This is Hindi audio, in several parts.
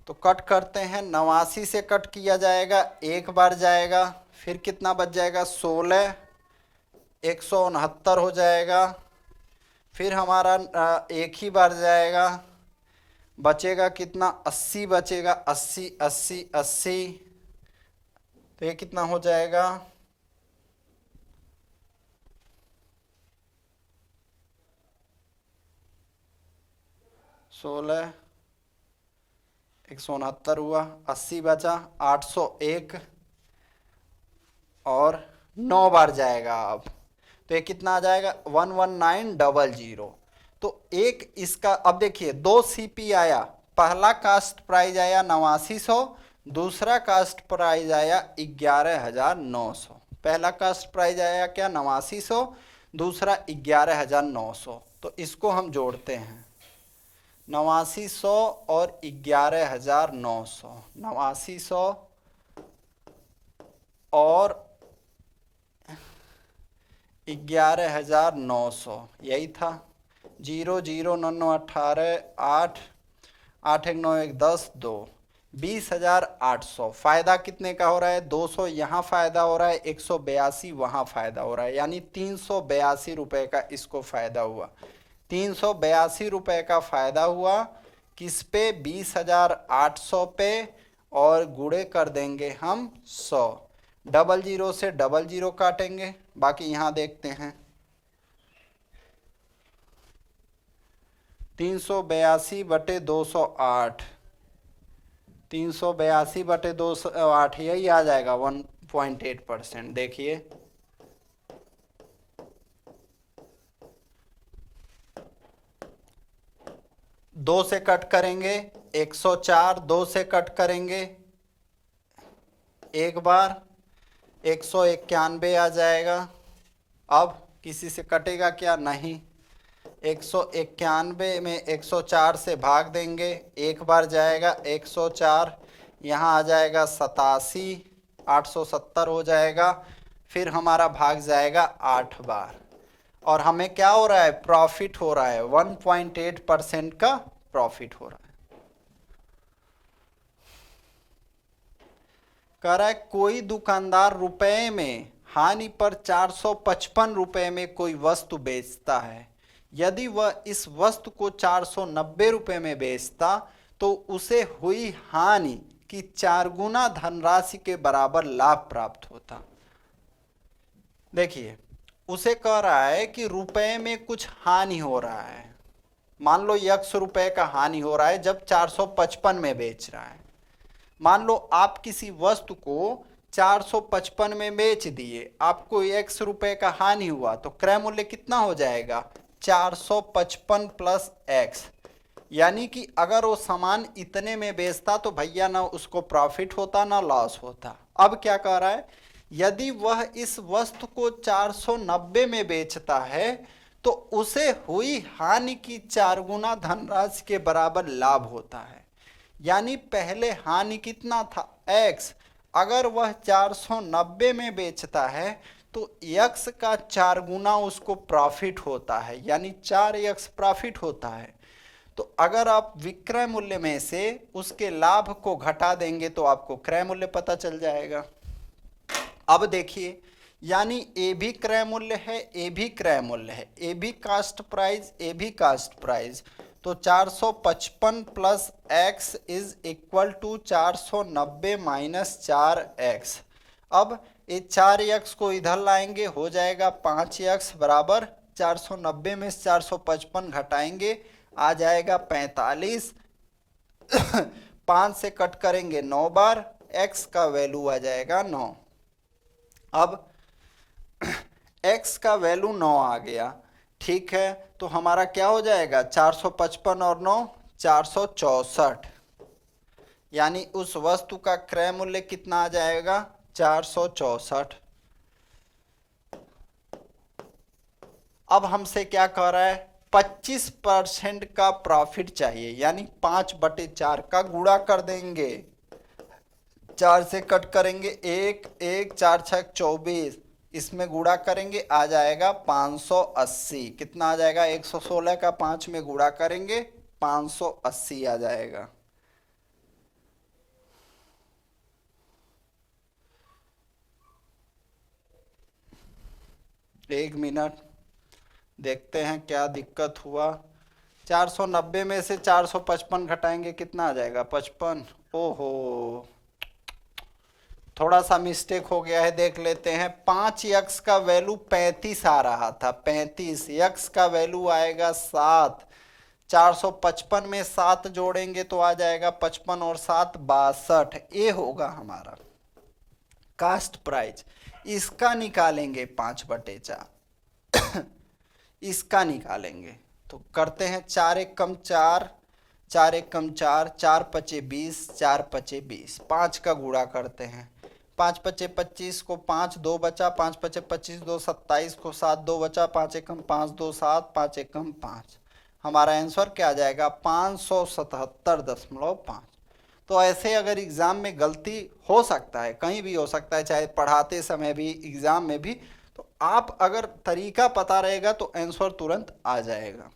तो कट करते हैं, 89 से कट किया जाएगा, एक बार जाएगा, फिर कितना बच जाएगा 16, 169 हो जाएगा, फिर हमारा एक ही बार जाएगा, बचेगा कितना 80 बचेगा, 80 80 80। तो ये कितना हो जाएगा 16, 169 हुआ, 80 बचा, 801 और 9 बार जाएगा अब। तो ये कितना आ जाएगा 11900। तो एक इसका अब देखिए 2 सीपी आया, पहला कास्ट प्राइस आया 8900, दूसरा कास्ट प्राइस आया 11900। पहला कास्ट प्राइस आया क्या 8900, दूसरा 11900। तो इसको हम जोड़ते हैं, 8900 और 11900, 8900 और 11900, यही था। 0 0 9 9 18 8 8 1 9 1 10 2, 20,800। फायदा कितने का हो रहा है 200 यहाँ फायदा हो रहा है, 182 वहाँ फायदा हो रहा है, यानी 382 रुपये का इसको फायदा हुआ। 382 रुपये का फायदा हुआ किस पे 20,800 पे, और गुणे कर देंगे हम 100, 00 से 00 काटेंगे, बाकी यहाँ देखते हैं 382 बटे 208, 382 बटे 208 यही आ जाएगा 1.8%। देखिए 2 से कट करेंगे 104, 2 से कट करेंगे एक बार 191 आ जाएगा। अब किसी से कटेगा क्या, नहीं, 191 में 104 से भाग देंगे, एक बार जाएगा 104, यहाँ आ जाएगा 87, 870 हो जाएगा, फिर हमारा भाग जाएगा 8 बार, और हमें क्या हो रहा है प्रॉफिट हो रहा है 1.8% का प्रॉफिट हो रहा है। कह रहा है कोई दुकानदार रुपए में हानि पर 455 रुपए में कोई वस्तु बेचता है, यदि वह इस वस्तु को 490 रुपए में बेचता तो उसे हुई हानि की 4 गुना धनराशि के बराबर लाभ प्राप्त होता। देखिए उसे कह रहा है कि रुपए में कुछ हानि हो रहा है, मान लो 100 रुपए का हानि हो रहा है जब 455 में बेच रहा है। मान लो आप किसी वस्तु को 455 में बेच दिए, आपको 100 रुपए का हानि हुआ, तो क्रय मूल्य कितना हो जाएगा 455 प्लस एक्स, यानी कि अगर वो सामान इतने में बेचता तो भैया ना उसको प्रॉफिट होता ना लॉस होता। अब क्या कह रहा है, यदि वह इस वस्तु को 490 में बेचता है तो उसे हुई हानि की 4 गुना धनराशि के बराबर लाभ होता है। यानी पहले हानि कितना था x, अगर वह 490 में बेचता है तो x का 4 गुना उसको प्रॉफिट होता है, यानी 4x प्रॉफिट होता है। तो अगर आप विक्रय मूल्य में से उसके लाभ को घटा देंगे तो आपको क्रय मूल्य पता चल जाएगा। अब देखिए, यानी ए भी क्रय मूल्य है, ए भी क्रय मूल्य है, ए भी कास्ट प्राइस, ए भी कास्ट प्राइस, तो 455 plus x is equal to 490 minus 4x। अब ये 4x को इधर लाएंगे, हो जाएगा 5x बराबर 490 में 455 घटाएंगे, आ जाएगा 45। 5 से कट करेंगे 9 बार, x का वैल्यू आ जाएगा 9। अब x का वैल्यू 9 आ गया, ठीक है, तो हमारा क्या हो जाएगा 455 और 9 464, यानी उस वस्तु का क्रय मूल्य कितना आ जाएगा 464। अब हमसे क्या कह रहा है 25% का प्रॉफिट चाहिए, यानी 5/4 का गुणा कर देंगे, 4 से कट करेंगे 1 1 4 6 24, इसमें गुणा करेंगे आ जाएगा 580। कितना आ जाएगा 116 का 5 में गुणा करेंगे 580 आ जाएगा। एक मिनट, देखते हैं क्या दिक्कत हुआ। 490 में से 455 घटाएंगे, कितना आ जाएगा? 55। ओहो, थोड़ा सा मिस्टेक हो गया है, देख लेते हैं। 5 का वैल्यू 35 आ रहा था, 35। यक्स का वैल्यू आएगा 7। 455 में 7 जोड़ेंगे तो आ जाएगा 55 और 7 62। ये होगा हमारा कास्ट प्राइस। इसका निकालेंगे 5/4। इसका निकालेंगे तो करते हैं 4 एक कम 4, 4 एक कम 4, 4 पचे 20, 4 पचे 20। 5 का गुणा करते हैं, 5 पचे 25 को 5, 2 बचा, 5 पचे 25, 2 27 को 7, 2 बचा, 5 एकम 5, 2 7, 5 एकम 5। हमारा आंसर क्या आ जाएगा? 577.5। तो ऐसे अगर एग्जाम में गलती हो सकता है, कहीं भी हो सकता है, चाहे पढ़ाते समय भी, एग्जाम में भी, तो आप अगर तरीका पता रहेगा तो आंसर तुरंत आ जाएगा।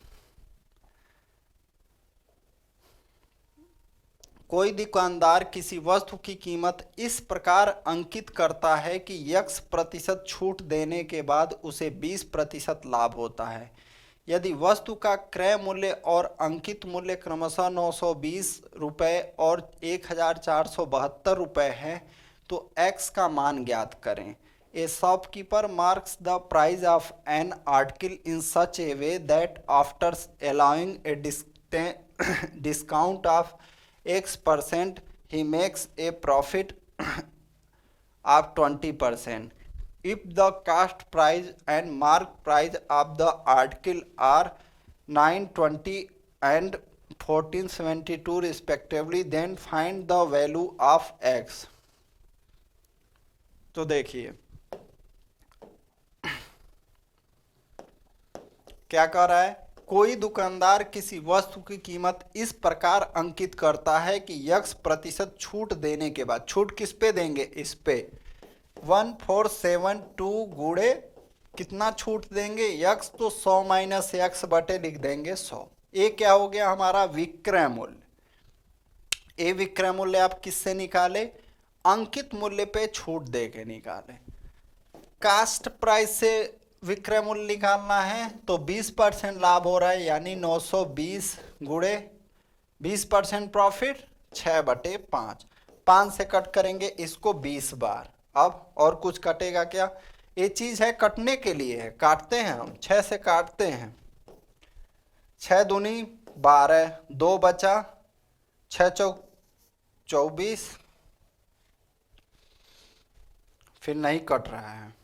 कोई दुकानदार किसी वस्तु की कीमत इस प्रकार अंकित करता है कि x% छूट देने के बाद उसे 20% लाभ होता है। यदि वस्तु का क्रय मूल्य और अंकित मूल्य क्रमशः 920 रुपये और 1472 रुपये है तो x का मान ज्ञात करें। ए shopkeeper marks the price of an article in such A way that after allowing a discount of X%, he makes a profit of 20%. If the cost price and mark price of the article are 920 and 1472 respectively, then find the value of X. तो देखिए क्या कह रहा है। कोई दुकानदार किसी वस्तु की कीमत इस प्रकार अंकित करता है कि x% छूट देने के बाद, छूट किस पे देंगे? इस पे 1472 गुणे कितना छूट देंगे? x, तो 100 माइनस x बटे लिख देंगे 100। ये क्या हो गया हमारा? विक्रय मूल्य। ये विक्रय मूल्य आप किससे निकाले? अंकित मूल्य पे छूट दे के निकाले। कास्ट प्राइस से विक्रय मूल्य निकालना है तो 20% लाभ हो रहा है, यानी 920 गुणे 20% प्रॉफिट 6/5। 5 से कट करेंगे इसको 20 बार। अब और कुछ कटेगा क्या? ये चीज है कटने के लिए है, काटते हैं हम। 6 से काटते हैं, 6 दूनी 12, 2 बचा, 6 चौक 24, फिर नहीं कट रहा है,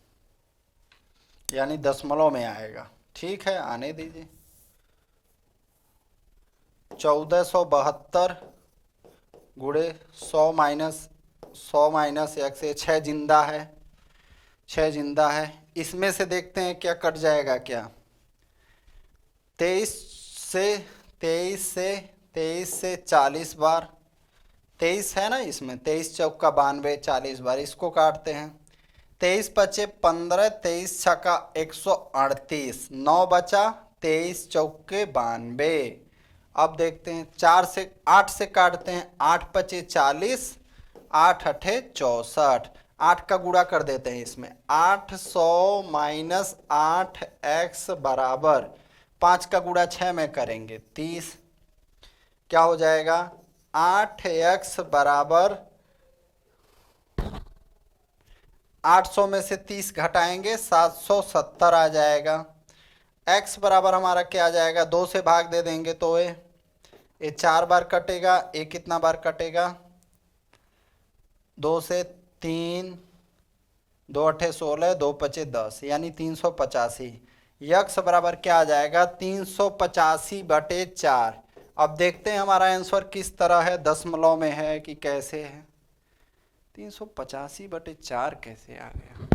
यानी दशमलव में आएगा। ठीक है, आने दीजिए। 1472 गुणे 100 माइनस x, 6 जिंदा है, 6 जिंदा है। इसमें से देखते हैं क्या कट जाएगा क्या। 23 से 40 बार, 23 है ना इसमें, 23 चौका 92, 40 बार इसको काटते हैं। 23 पचे 15, 23 छक्का 138, 9 बचा, 23 चौके 92। अब देखते हैं 8 से काटते हैं, 8 पचे 40, 8 अठे 64, 8 का गुणा कर देते हैं इसमें। 800 माइनस 8x बराबर 5 का गुणा 6 में करेंगे 30। क्या हो जाएगा? 8x बराबर 800 में से 30 घटाएंगे 770 आ जाएगा। x बराबर हमारा क्या आ जाएगा? 2 से भाग दे देंगे तो ये 4 बार कटेगा। ये कितना बार कटेगा? 2 से 3, 2 अठे 16, 2 पचे 10, यानी 385। x बराबर क्या आ जाएगा? 385/4। अब देखते हैं हमारा आंसर किस तरह है, दशमलव में है कि कैसे है। 385/4 कैसे आ गया?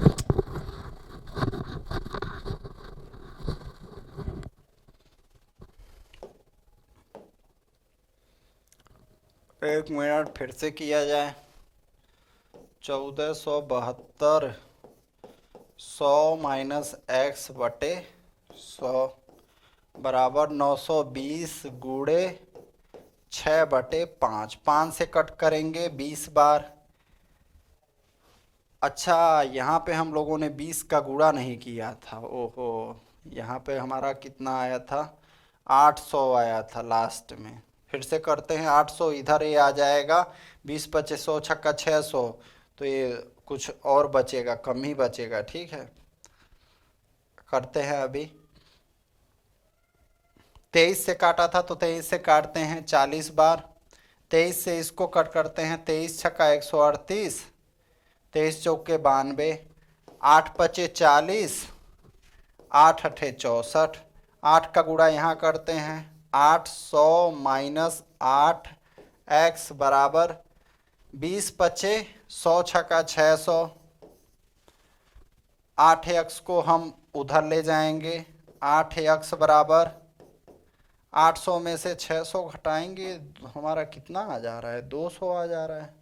एक मिनट फिर से किया जाए। 1472 100 माइनस x बटे 100 बराबर 920 गुणे 6/5। 5 से कट करेंगे 20 बार, अच्छा, यहाँ पे हम लोगों ने 20 का गुणा नहीं किया था, ओहो। यहाँ पे हमारा कितना आया था, 800 आया था लास्ट में। फिर से करते हैं, 800 इधर ये आ जाएगा, 20 25 100 छक्का 600, तो ये कुछ और बचेगा, कम ही बचेगा, ठीक है। करते हैं अभी। 23 से काटा था तो 23 से काटते हैं 40 बार। 23 से इसको कट करते हैं, 23 छक्का 138, 23 चौके 92, 8 पचे 40, 8 अठे 64। 8 का गुणा यहाँ करते हैं, 800 माइनस 8 एक्स बराबर 20 पचे 100 छक्का 600। 8 एक्स को हम उधर ले जाएंगे, 8 एक्स बराबर 800 में से 600 घटाएंगे, हमारा कितना आ जा रहा है, 200 आ जा रहा है।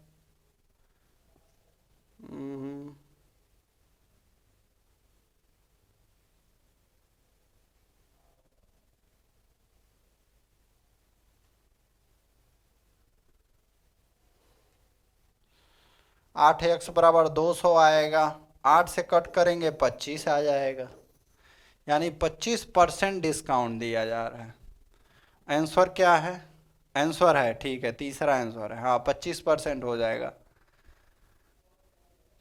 8 एक्स बराबर 200 आएगा, 8 से कट करेंगे 25 आ जाएगा, यानी 25% डिस्काउंट दिया जा रहा है। आंसर क्या है, आंसर है, ठीक है, तीसरा आंसर है, हाँ 25% हो जाएगा।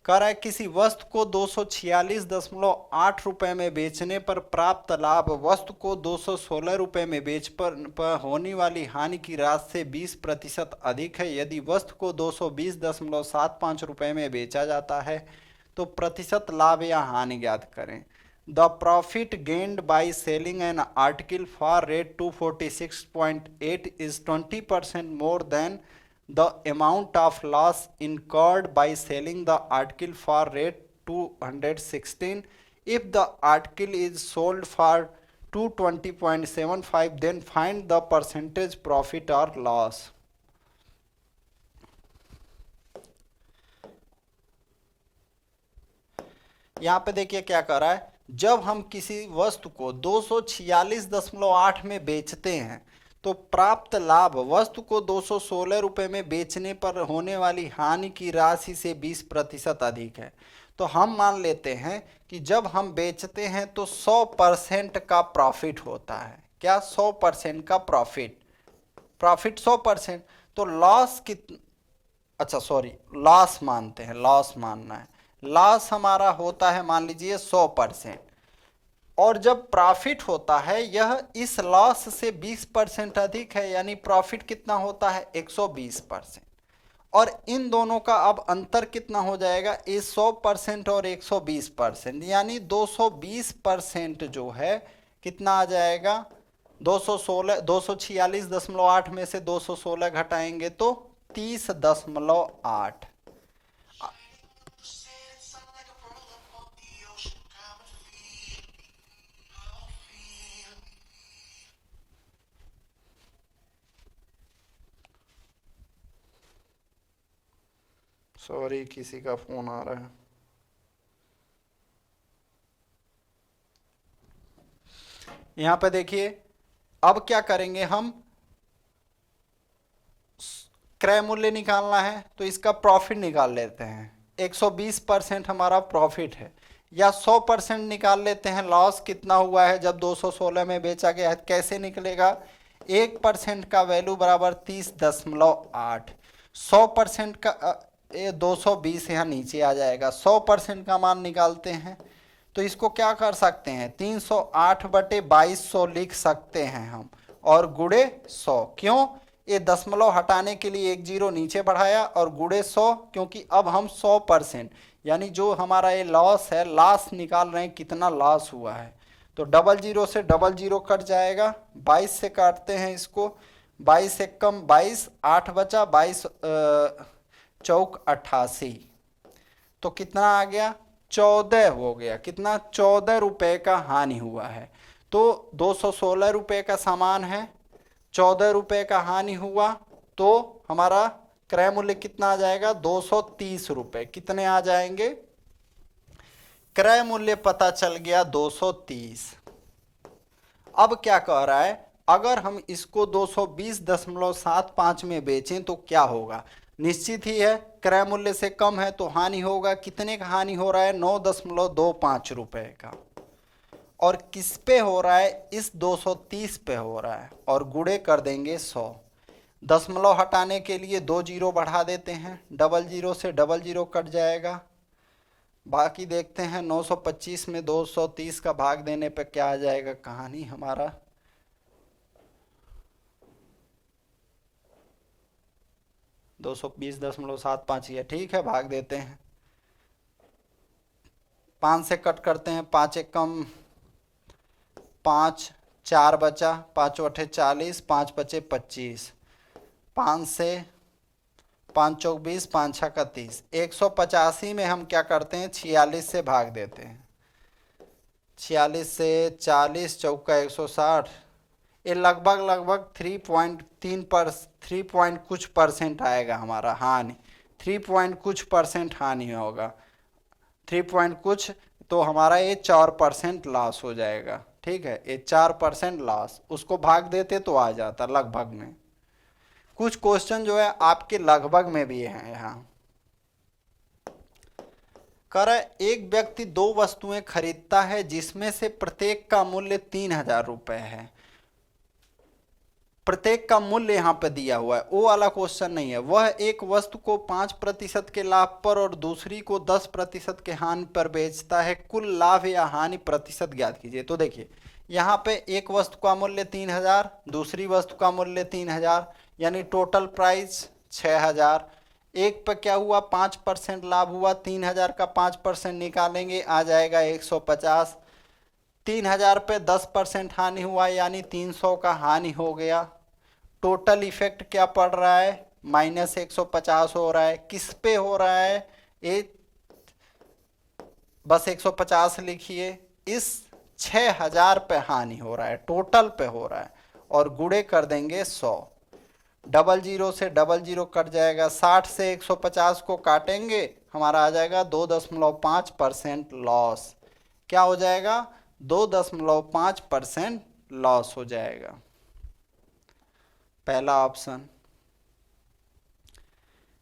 कह रहा है किसी वस्तु को 246.8 रुपए में बेचने पर प्राप्त लाभ वस्तु को 216 रुपए में पर होने वाली हानि की राशि से 20% अधिक है। यदि वस्तु को 220.75 रुपए में बेचा जाता है तो प्रतिशत लाभ या हानि ज्ञात करें। The profit gained by selling an article for rate 246.8 is 20% more than the amount of loss incurred by selling the article for rate 216. If the article is sold for 220.75, then find the percentage profit or loss. यहाँ पे देखिए क्या कर रहा है, जब हम किसी वस्तु को 246.8 में बेचते हैं तो प्राप्त लाभ वस्तु को 216 रुपए में बेचने पर होने वाली हानि की राशि से 20% अधिक है। तो हम मान लेते हैं कि जब हम बेचते हैं तो 100% का प्रॉफिट होता है। क्या, 100% का प्रॉफिट, प्रॉफिट 100%, तो लॉस कितना, अच्छा सॉरी, लॉस मानते हैं, लॉस मानना है। लॉस हमारा होता है मान लीजिए 100%, और जब प्रॉफिट होता है यह इस लॉस से 20% अधिक है, यानी प्रॉफिट कितना होता है, 120%। और इन दोनों का अब अंतर कितना हो जाएगा, इस 100% और 120%, यानी 220% जो है कितना आ जाएगा, 246.8 में से 216 घटाएंगे तो 30.8। सॉरी, किसी का फोन आ रहा है। यहां पे देखिए, अब क्या करेंगे हम, क्रय मूल्य निकालना है तो इसका प्रॉफिट निकाल लेते हैं। 120% हमारा प्रॉफिट है, या 100% निकाल लेते हैं, लॉस कितना हुआ है जब 216 में बेचा गया है, कैसे निकलेगा, 1% का वैल्यू बराबर 30.8, 100% का 220 यहाँ नीचे आ जाएगा, 100% का मान निकालते हैं तो इसको क्या कर सकते हैं, 308/2200 लिख सकते हैं हम, और गुड़े 100, क्यों, ये दशमलव हटाने के लिए एक जीरो नीचे बढ़ाया, और गुड़े 100 क्योंकि अब हम 100% यानी जो हमारा ये लॉस है, लॉस निकाल रहे हैं कितना लॉस हुआ है, तो डबल जीरो से डबल जीरो कट जाएगा, 22 से काटते हैं इसको, 22 एक कम 22, 8 बचा, 22 चौक 88, तो कितना आ गया, 14 हो गया, कितना, 14 रुपए का हानि हुआ है। तो 216 रुपए का सामान है, 14 रुपए का हानि हुआ, तो हमारा क्रय मूल्य कितना आ जाएगा, 230 रुपए, कितने आ जाएंगे, क्रय मूल्य पता चल गया 230। अब क्या कह रहा है, अगर हम इसको 220.75 में बेचें तो क्या होगा, निश्चित ही है, क्रय मूल्य से कम है तो हानि होगा। कितने का हानि हो रहा है? 9.25 रुपए का। और किस पे हो रहा है? इस 230 पे हो रहा है, और गुणे कर देंगे 100। दशमलव हटाने के लिए 2 जीरो बढ़ा देते हैं, डबल जीरो से डबल जीरो कट जाएगा। बाकी देखते हैं 925 में 230 का भाग देने पे क्या आ जाएगा कहानी हमारा। 220.75 है, ठीक है, भाग देते हैं। 5 से कट करते हैं, 5 एक कम 5, 4 बचा, 5 अठे 40, 5 बचे 25। 5 से 5 चौक 20, 5 छक्का 30। 185 में हम क्या करते हैं? 46 से भाग देते हैं। 46 से 40 चौका 160, ये लगभग लगभग 3 पॉइंट कुछ परसेंट आएगा हमारा हानि। 3 पॉइंट कुछ परसेंट हानि होगा, 3 पॉइंट कुछ, तो हमारा ये 4% लॉस हो जाएगा। ठीक है, ये 4% लॉस, उसको भाग देते तो आ जाता लगभग में। कुछ क्वेश्चन जो है आपके लगभग में भी हैं यहाँ। कर एक व्यक्ति 2 वस्तुएं खरीदता है जिसमें से प्रत्येक का मूल्य 3,000 रुपए है। प्रत्येक का मूल्य यहाँ पे दिया हुआ है, वो वाला क्वेश्चन नहीं है। वह एक वस्तु को 5% के लाभ पर और दूसरी को 10% के हानि पर बेचता है। कुल लाभ या हानि प्रतिशत ज्ञात कीजिए। तो देखिए यहाँ पे एक वस्तु का मूल्य 3,000, दूसरी वस्तु का मूल्य 3,000, यानी टोटल प्राइस 6,000। एक पे क्या हुआ? 5% लाभ हुआ, 3,000 का 5% निकालेंगे, आ जाएगा 150। 3,000 पे 10% हानि हुआ, यानी 300 का हानि हो गया। टोटल इफेक्ट क्या पड़ रहा है? -150 हो रहा है। किस पे हो रहा है? ये बस 150 लिखिए। इस 6,000 पे हानि हो रहा है, टोटल पे हो रहा है, और गुणे कर देंगे 100। डबल जीरो से डबल जीरो कट जाएगा। 60 से 150 को काटेंगे, हमारा आ जाएगा 2.5% लॉस। क्या हो जाएगा? 2.5% लॉस हो जाएगा। पहला ऑप्शन।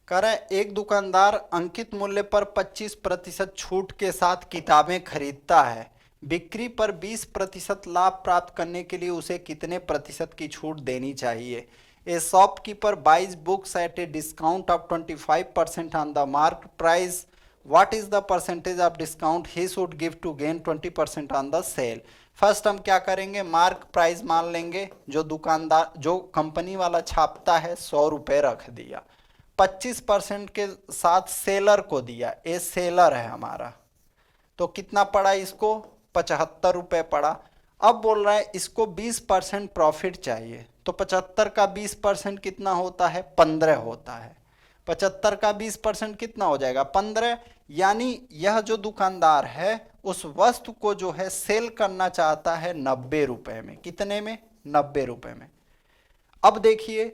कह रहे एक दुकानदार अंकित मूल्य पर 25% छूट के साथ किताबें खरीदता है। बिक्री पर 20% लाभ प्राप्त करने के लिए उसे कितने प्रतिशत की छूट देनी चाहिए? ए shopkeeper buys books at a discount of 25% on the marked price. What is the percentage of discount he should give to gain 20% on the sale? First हम क्या करेंगे? मार्क प्राइस मान लेंगे। जो दुकानदार, जो कंपनी वाला छापता है, 100 रुपये रख दिया। 25% के साथ सेलर को दिया, ये सेलर है हमारा, तो कितना पड़ा इसको? 75 रुपये पड़ा। अब बोल रहा है इसको 20% प्रॉफिट चाहिए, तो 75 का 20% कितना होता है? 15 होता है। 75 का 20% कितना हो जाएगा? 15। यानी यह जो दुकानदार है उस वस्तु को जो है सेल करना चाहता है 90 रुपए में। कितने में? 90 रुपए में। अब देखिए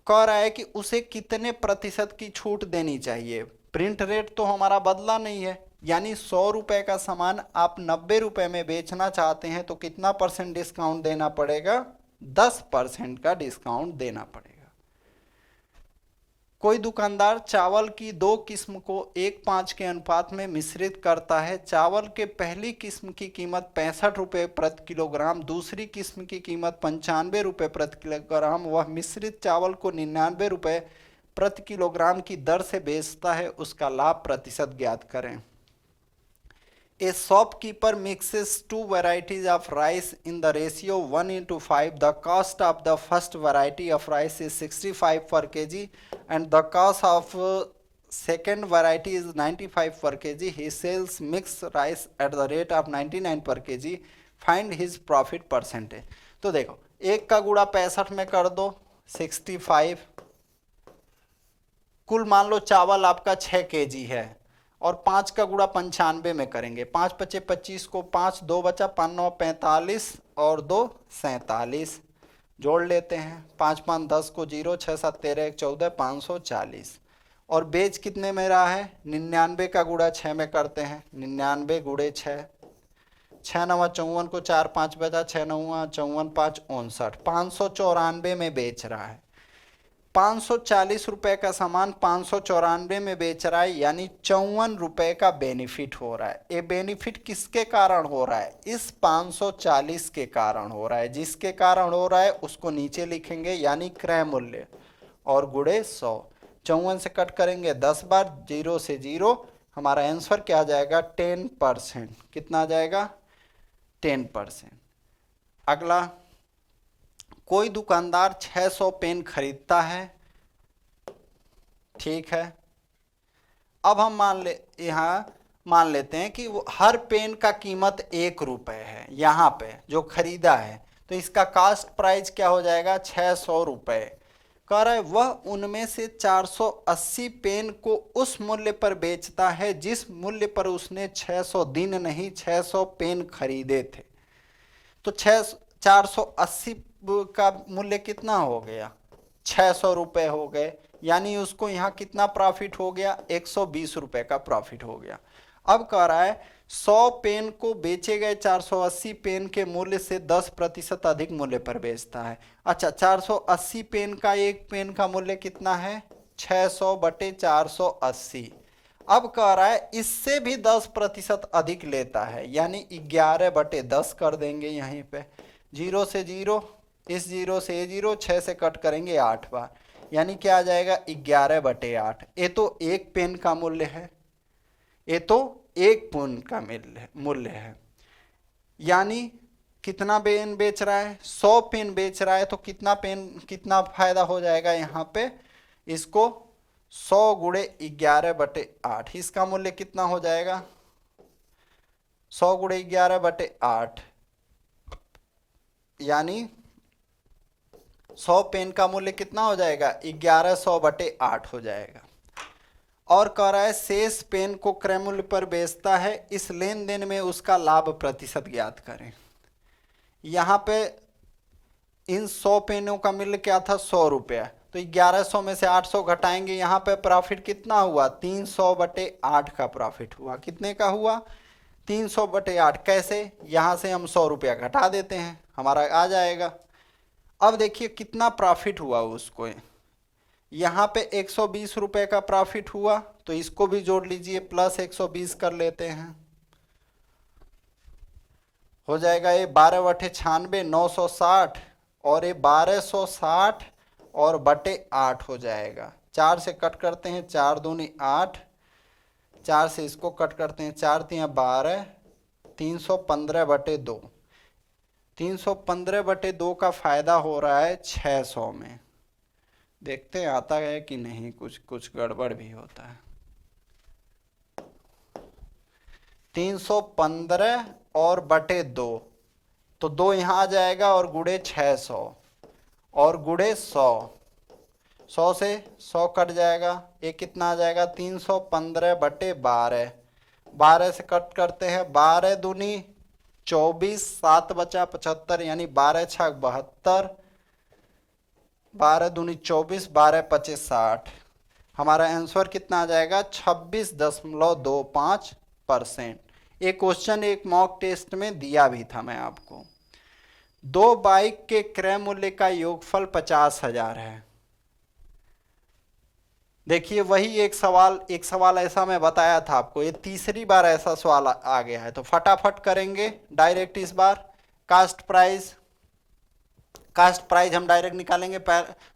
कह रहा है कि उसे कितने प्रतिशत की छूट देनी चाहिए। प्रिंट रेट तो हमारा बदला नहीं है, यानी 100 रुपए का सामान आप 90 रुपए में बेचना चाहते हैं तो कितना % डिस्काउंट देना पड़ेगा? 10% का डिस्काउंट देना पड़ेगा। कोई दुकानदार चावल की 2 किस्म को 1:5 के अनुपात में मिश्रित करता है। चावल के पहली किस्म की कीमत 65 रुपये प्रति किलोग्राम, दूसरी किस्म की कीमत 95 रुपये प्रति किलोग्राम। वह मिश्रित चावल को 99 रुपये प्रति किलोग्राम की दर से बेचता है, उसका लाभ प्रतिशत ज्ञात करें। A shopkeeper mixes 2 varieties of rice in the ratio 1:5. The cost of the first variety of rice is 65 per kg and the cost of second variety is 95 per kg. He sells mixed rice at the rate of 99 per kg. Find his profit percentage. तो देखो, एक का गुणा 65 में कर दो, 65। कुल मान लो चावल आपका 6 kg है, और 5 का गुणा 95 में करेंगे। 5 बचे 25 को 5, 2 बचा, 5 9 45 और 2 47। जोड़ लेते हैं, 5 5 10 को 0, 6 7 13 1 14, 540। और बेच कितने में रहा है? 99 का गुणा 6 में करते हैं, 99 गुणे 6, 6 9 54 को 4 5 बचा, 6 9 54 5 59, 594 में बेच रहा है। 540 रुपए का सामान 594 में बेच रहा है, यानी 54 रुपए का बेनिफिट हो रहा है। ये बेनिफिट किसके कारण हो रहा है? इस 540 के कारण हो रहा है। जिसके कारण हो रहा है उसको नीचे लिखेंगे, यानी क्रय मूल्य और गुणे 100। 54 से कट करेंगे 10 बार, 0 से 0। हमारा आंसर क्या आ जाएगा? 10%। कितना आ जाएगा? 10%। अगला, कोई दुकानदार 600 पेन खरीदता है, ठीक है। अब हम मान लेते हैं कि वो हर पेन का कीमत 1 रुपए है यहाँ पे जो खरीदा है, तो इसका कास्ट प्राइस क्या हो जाएगा? 600 रुपए। कह रहा है वह उनमें से 480 पेन को उस मूल्य पर बेचता है जिस मूल्य पर उसने 600 दिन नहीं 600 पेन खरीदे थे। तो 480 का मूल्य कितना हो गया? 600 रुपए हो गए, यानी उसको यहाँ कितना प्रॉफिट हो गया? 120 रुपए का प्रॉफिट हो गया। अब कह रहा है 100 पेन को बेचे गए 480 पेन के मूल्य से 10% अधिक मूल्य पर बेचता है। अच्छा, 480 पेन का एक पेन का मूल्य कितना है? 600 बटे 480। अब कह रहा है इससे भी 10% अधिक लेता है, यानी 11 बटे 10 कर देंगे यहीं पे। 0 से 0, इस 0 से ये 0, 6 से कट करेंगे 8 बार, यानी क्या आ जाएगा? 11 बटे 8। ये तो एक पेन का मूल्य है, ये तो एक पेन का मूल्य है। यानी कितना पेन बेच रहा है? 100 पेन बेच रहा है, तो कितना फायदा हो जाएगा यहाँ पे? इसको 100 गुणे 11 बटे 8, इसका मूल्य कितना हो जाएगा? 100 गुणे 11 बटे 8, यानी 100 पेन का मूल्य कितना हो जाएगा? 1100 बटे 8 हो जाएगा। और कह रहा है शेष पेन को क्रय मूल्य पर बेचता है, इस लेन देन में उसका लाभ प्रतिशत ज्ञात करें। यहाँ पे इन 100 पेनों का मूल्य क्या था? 100 रुपया। तो 1100 में से 800 घटाएंगे, यहाँ पे प्रॉफिट कितना हुआ? 300 बटे 8 का प्रॉफिट हुआ। कितने का हुआ? 300 बटे 8। कैसे? यहाँ से हम 100 रुपया घटा देते हैं, हमारा आ जाएगा। अब देखिए कितना प्रॉफिट हुआ उसको। यहाँ पे 120 रुपए का प्रॉफिट हुआ, तो इसको भी जोड़ लीजिए, प्लस 120 कर लेते हैं, हो जाएगा ये 12 बटे 96 960, और ये 1260 और बटे 8 हो जाएगा। 4 से कट करते हैं, 4 दूनी 8, 4 से इसको कट करते हैं, 4 तिया 12, 315 बटे 2। 315 बटे 2 का फायदा हो रहा है 600 में। देखते हैं आता है कि नहीं, कुछ गड़बड़ भी होता है। 315 और बटे 2, तो 2 यहाँ आ जाएगा और गुणे 600 और गुणे 100। 100 से 100 कट जाएगा, ये कितना आ जाएगा? 315 बटे 12। 12 से कट करते हैं, 12 दूनी 24, 7 बचा 75, यानी 12 छक 72, 12 दूनी 24, 12 पचे 60। हमारा आंसर कितना आ जाएगा? 26.25%। एक क्वेश्चन एक मॉक टेस्ट में दिया भी था मैं आपको। 2 बाइक के क्रय मूल्य का योगफल 50,000 है। देखिए वही एक सवाल ऐसा मैं बताया था आपको, ये तीसरी बार ऐसा सवाल आ गया है, तो फटाफट करेंगे डायरेक्ट इस बार। कास्ट प्राइस हम डायरेक्ट निकालेंगे,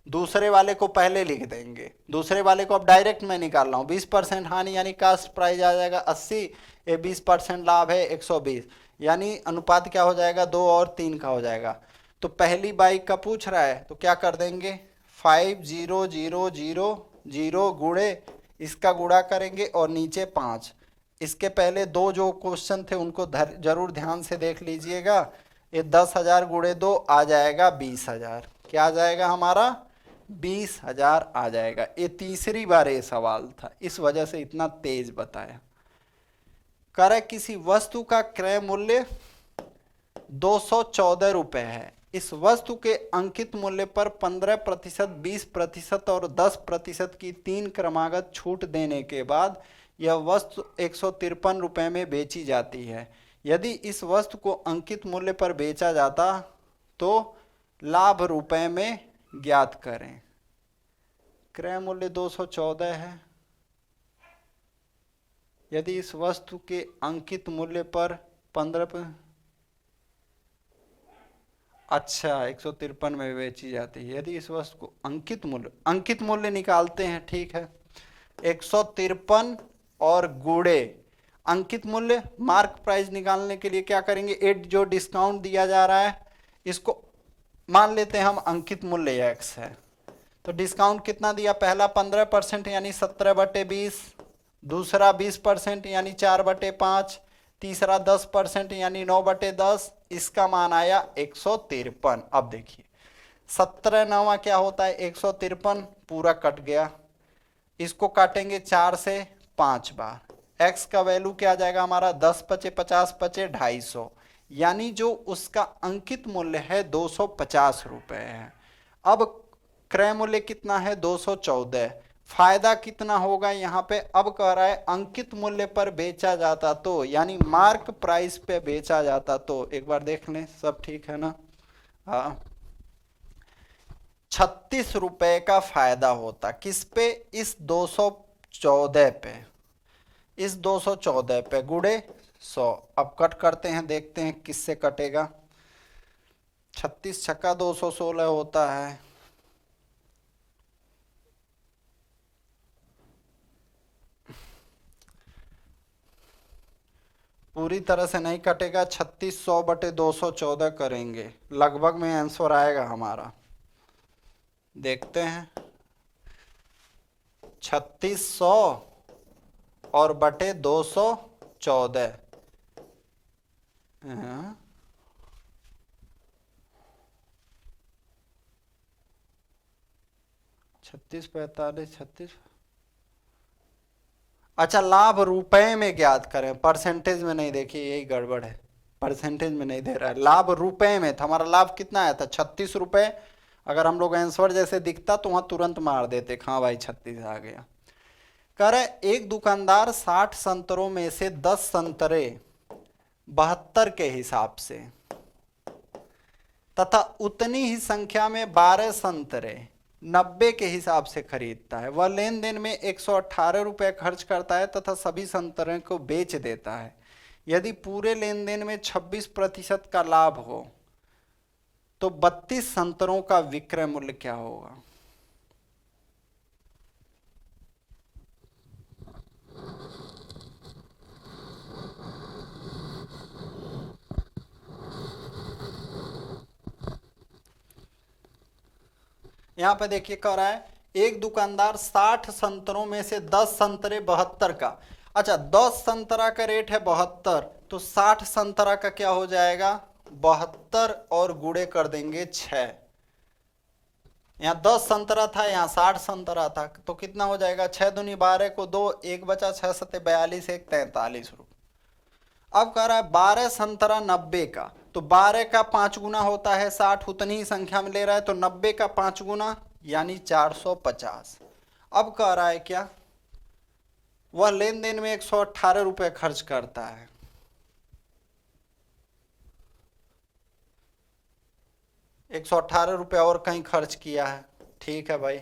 दूसरे वाले को पहले लिख देंगे, दूसरे वाले को अब डायरेक्ट मैं निकाल रहा हूँ। 20% हानि, यानी कास्ट प्राइस आ जाएगा 80, ये 20% लाभ है 120, यानी अनुपात क्या हो जाएगा? 2 और 3 का हो जाएगा। तो पहली बाइक का पूछ रहा है, तो क्या कर देंगे? 5000 गुणे इसका गुणा करेंगे और नीचे 5। इसके पहले 2 जो क्वेश्चन थे उनको जरूर ध्यान से देख लीजिएगा। ये 10,000 गुणे 2 आ जाएगा 20,000। क्या आ जाएगा हमारा? 20,000 आ जाएगा। ये तीसरी बार ये सवाल था, इस वजह से इतना तेज बताया। करे किसी वस्तु का क्रय मूल्य 214 रुपए है, इस वस्तु के अंकित मूल्य पर 15%, 20% और 10% की 3 क्रमागत छूट देने के बाद यह वस्तु 153 रुपए में बेची जाती है। यदि इस वस्तु को अंकित मूल्य पर बेचा जाता तो लाभ रुपए में ज्ञात करें। क्रय मूल्य 214 है। यदि इस वस्तु के अंकित मूल्य पर 15 अच्छा 153 में बेची जाती है। यदि इस वस्तु को अंकित मूल्य निकालते हैं, ठीक है। 153 और गुणे अंकित मूल्य, मार्क प्राइस निकालने के लिए क्या करेंगे, एट जो डिस्काउंट दिया जा रहा है इसको मान लेते हैं हम अंकित मूल्य x है। तो डिस्काउंट कितना दिया, पहला 15% यानी 17/20, दूसरा 20% यानी 4/5, तीसरा 10% यानी 9/10, इसका मान आया 153। अब देखिए 17 9 क्या होता है 153, पूरा कट गया। इसको काटेंगे 4 से 5 बार, x का वैल्यू क्या आ जाएगा हमारा 10 पचे 50 पचे 250, यानी जो उसका अंकित मूल्य है 250 रुपए है। अब क्रय मूल्य कितना है 214, फायदा कितना होगा यहाँ पे, अब कह रहा है अंकित मूल्य पर बेचा जाता तो, यानी मार्क प्राइस पे बेचा जाता तो, एक बार देख लें सब ठीक है ना। हाँ 36 रुपए का फायदा होता, किस पे, इस 214 पे, इस 214 पे गुणे 100। अब कट करते हैं, देखते हैं किससे कटेगा। 36 छक्का 216 होता है। पूरी तरह से नहीं कटेगा, 3600/214 करेंगे, लगभग में आंसर आएगा हमारा। देखते हैं 3600 और बटे 214, 36 45 36। अच्छा लाभ रुपए में ज्ञात करें, परसेंटेज में नहीं, देखिए यही गड़बड़ है, परसेंटेज में नहीं दे रहा है, लाभ रुपए में था। हमारा लाभ कितना आया था 36 रुपए। अगर हम लोग आंसर जैसे दिखता तो वहां तुरंत मार देते, हाँ भाई 36 आ गया। कह रहे एक दुकानदार 60 संतरों में से 10 संतरे 72 के हिसाब से तथा उतनी ही संख्या में 12 संतरे 90 के हिसाब से खरीदता है। वह लेन देन में 118 रुपए खर्च करता है तथा सभी संतरों को बेच देता है। यदि पूरे लेन देन में 26% का लाभ हो तो 32 संतरों का विक्रय मूल्य क्या होगा। यहां पे देखिए कह रहा है एक दुकानदार 60 संतरों में से 10 संतरे 72 का, अच्छा 10 संतरा का रेट है 72, तो 60 संतरा का क्या हो जाएगा 72 और गुणे कर देंगे 6। यहाँ 10 संतरा था, यहाँ 60 संतरा था, तो कितना हो जाएगा 6 दूनी 12 को 2, 1 बचा 6 सत्ते 42, 1 43 रुपये। अब कह रहा है 12 संतरा 90 का, तो 12 का 5 गुना होता है 60, उतनी ही संख्या में ले रहा है, तो 90 का 5 गुना यानी 450। अब कह रहा है क्या, वह लेन देन में 118 रुपये खर्च करता है। ₹118 और कहीं खर्च किया है, ठीक है भाई।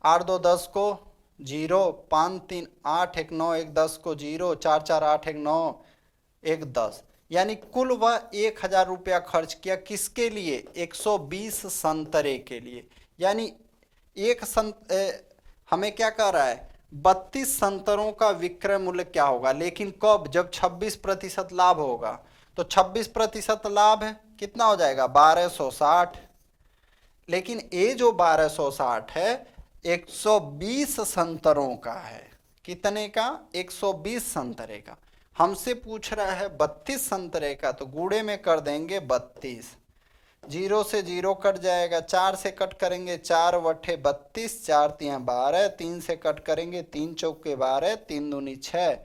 8 2 10 को 0, 5 3 8 1 9 1 10 को 0, 4 4 8 1 9 1 10, यानी कुल वह 1000 रुपया खर्च किया, किसके लिए 120 संतरे के लिए। यानी हमें क्या कह रहा है 32 संतरों का विक्रय मूल्य क्या होगा, लेकिन कब, जब 26% लाभ होगा। तो 26% लाभ है कितना हो जाएगा 1260, लेकिन ये जो 1260 है 120 संतरों का है। कितने का 120 संतरे का। हमसे पूछ रहा है 32 संतरे का, तो गुणे में कर देंगे 32, 0 से 0 कट जाएगा, 4 से कट करेंगे 4 बटे 32, 4 3 12, 3 से कट करेंगे 3 चौके 12, 3 दूनी 6,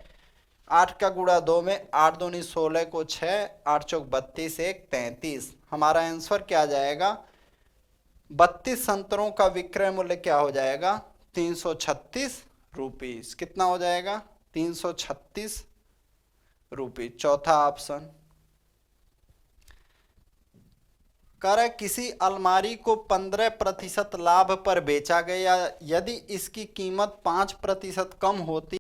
8 का गुणा 2 में 8 दूनी 16 को 6, 8 चौक 32, 1 33। हमारा आंसर क्या आ जाएगा 32 संतरों का विक्रय मूल्य क्या हो जाएगा 336 रुपीस। कितना हो जाएगा 336 रुपीस, चौथा ऑप्शन। कह रहा है किसी अलमारी को 15% लाभ पर बेचा गया, यदि इसकी कीमत 5% कम होती